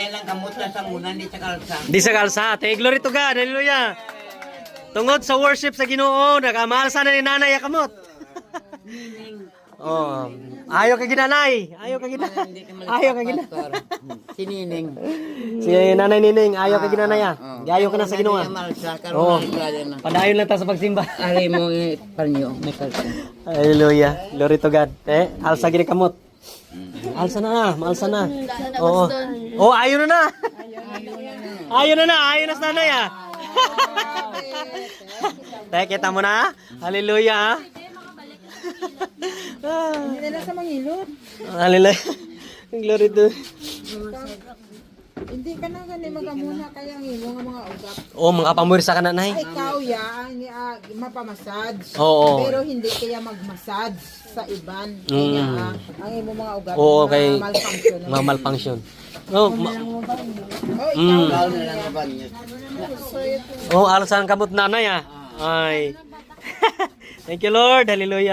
Kailang kamot na sa muna, hindi sa kalsa. Di sa kalsa. Thank glory to God. Hallelujah. Tungod sa worship sa Ginoo, nakamahal sana ni nanay kamot. Oh, ayaw ka ginanay. Ayaw ka ginanay. Ayaw ka ginanay. Si Nining. Si Nanay Nining, ayaw ka ginanay. Gayo ka na sa Ginoo. Oo. Padayon lang ta sa pagsimba. Ari mo panyo, may kalsa. Hallelujah. Glory to God. Alsa gini kamot. Alsa na, maalsa na. Oo. Oh, ayaw na. Ayaw na. Ayaw na sa nanay Tayo, kita mo na. Hallelujah. Hindi nila sa mangilot. Hallelujah. Glory to. Hindi ka na gani magamuna kaya ang imo nga mga ugap. Oh, mga pamursa ka na, nay. Ay, ikaw ya, mapamassage. Oo. Pero hindi kaya magmassage sa iban. Kaya ang imo mga ugap Oo, kay malfunction. mga malfunction. Oh, Ikaw na lang ba niyo? oh, alasan kamot nanay Ay. Thank you, Lord. Hallelujah.